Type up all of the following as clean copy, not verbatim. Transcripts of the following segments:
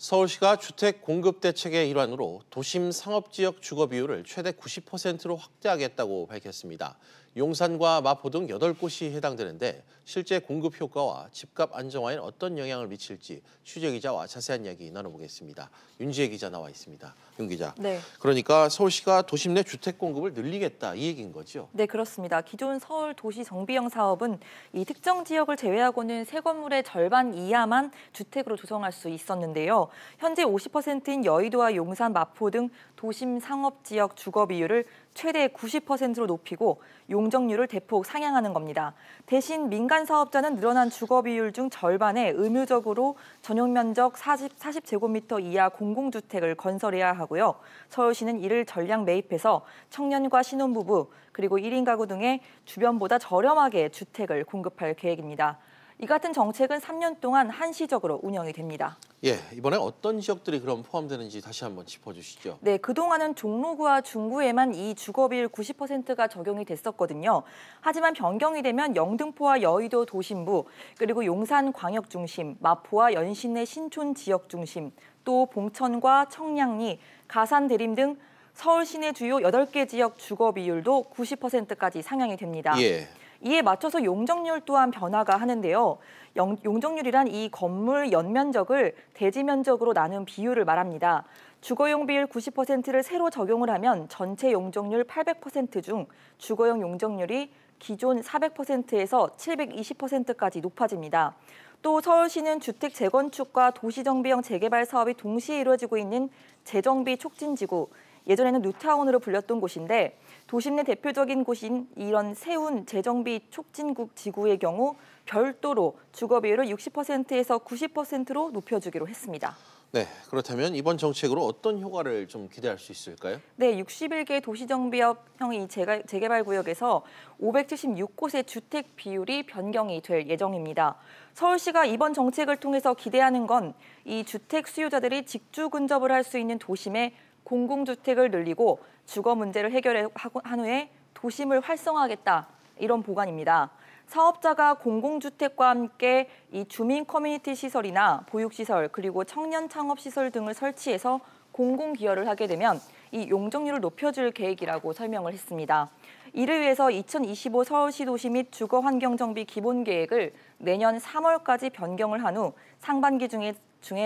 서울시가 주택 공급 대책의 일환으로 도심 상업지역 주거 비율을 최대 90%로 확대하겠다고 밝혔습니다. 용산과 마포 등 8곳이 해당되는데 실제 공급 효과와 집값 안정화에 어떤 영향을 미칠지 취재 기자와 자세한 이야기 나눠보겠습니다. 윤지혜 기자 나와 있습니다. 윤 기자. 네. 그러니까 서울시가 도심 내 주택 공급을 늘리겠다 이 얘기인 거죠? 네, 그렇습니다. 기존 서울 도시 정비형 사업은 이 특정 지역을 제외하고는 새 건물의 절반 이하만 주택으로 조성할 수 있었는데요. 현재 50%인 여의도와 용산, 마포 등 도심 상업지역 주거 비율을 최대 90%로 높이고 용적률을 대폭 상향하는 겁니다. 대신 민간 사업자는 늘어난 주거 비율 중 절반에 의무적으로 전용 면적 40제곱미터 이하 공공주택을 건설해야 하고요. 서울시는 이를 전량 매입해서 청년과 신혼부부 그리고 1인 가구 등의 주변보다 저렴하게 주택을 공급할 계획입니다. 이 같은 정책은 3년 동안 한시적으로 운영이 됩니다. 예, 이번에 어떤 지역들이 그럼 포함되는지 다시 한번 짚어주시죠. 네, 그동안은 종로구와 중구에만 이 주거비율 90%가 적용이 됐었거든요. 하지만 변경이 되면 영등포와 여의도 도심부, 그리고 용산 광역중심, 마포와 연신내 신촌 지역중심, 또 봉천과 청량리, 가산 대림 등 서울 시내 주요 8개 지역 주거비율도 90%까지 상향이 됩니다. 예. 이에 맞춰서 용적률 또한 변화가 하는데요. 용적률이란 이 건물 연면적을 대지 면적으로 나눈 비율을 말합니다. 주거용 비율 90%를 새로 적용을 하면 전체 용적률 800% 중 주거용 용적률이 기존 400%에서 720%까지 높아집니다. 또 서울시는 주택 재건축과 도시정비형 재개발 사업이 동시에 이루어지고 있는 재정비 촉진지구, 예전에는 뉴타운으로 불렸던 곳인데 도심 내 대표적인 곳인 이런 세운 재정비 촉진국 지구의 경우 별도로 주거 비율을 60%에서 90%로 높여주기로 했습니다. 네, 그렇다면 이번 정책으로 어떤 효과를 좀 기대할 수 있을까요? 네, 61개 도시정비형 이 재개발 구역에서 576곳의 주택 비율이 변경이 될 예정입니다. 서울시가 이번 정책을 통해서 기대하는 건 이 주택 수요자들이 직주 근접을 할 수 있는 도심에 공공주택을 늘리고 주거 문제를 해결한 후에 도심을 활성화하겠다, 이런 보관입니다. 사업자가 공공주택과 함께 이 주민 커뮤니티 시설이나 보육시설 그리고 청년 창업시설 등을 설치해서 공공기여를 하게 되면 이 용적률을 높여줄 계획이라고 설명을 했습니다. 이를 위해서 2025 서울시 도시 및 주거환경정비 기본계획을 내년 3월까지 변경을 한 후 상반기 중에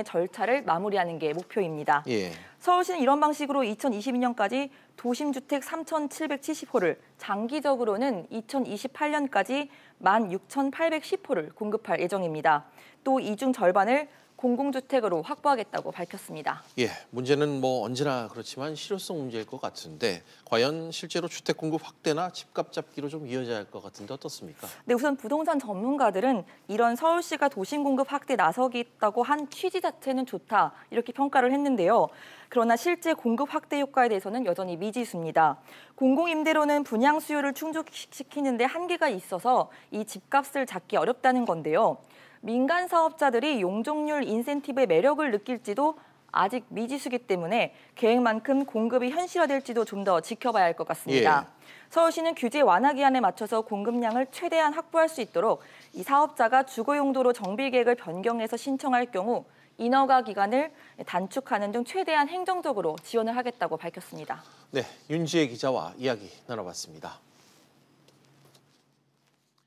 절차를 마무리하는 게 목표입니다. 예. 서울시는 이런 방식으로 2022년까지 도심주택 3,770호를, 장기적으로는 2028년까지 16,810호를 공급할 예정입니다. 또 이 중 절반을 공공주택으로 확보하겠다고 밝혔습니다. 예, 문제는 뭐 언제나 그렇지만 실효성 문제일 것 같은데 과연 실제로 주택 공급 확대나 집값 잡기로 좀 이어져야 할 것 같은데 어떻습니까? 네, 우선 부동산 전문가들은 이런 서울시가 도심 공급 확대 나서겠다고 한 취지 자체는 좋다, 이렇게 평가를 했는데요. 그러나 실제 공급 확대 효과에 대해서는 여전히 미지수입니다. 공공임대로는 분양 수요를 충족시키는데 한계가 있어서 이 집값을 잡기 어렵다는 건데요. 민간 사업자들이 용적률 인센티브의 매력을 느낄지도 아직 미지수기 때문에 계획만큼 공급이 현실화될지도 좀 더 지켜봐야 할 것 같습니다. 예. 서울시는 규제 완화 기한에 맞춰서 공급량을 최대한 확보할 수 있도록 이 사업자가 주거 용도로 정비 계획을 변경해서 신청할 경우 인허가 기간을 단축하는 등 최대한 행정적으로 지원을 하겠다고 밝혔습니다. 네, 윤지혜 기자와 이야기 나눠봤습니다.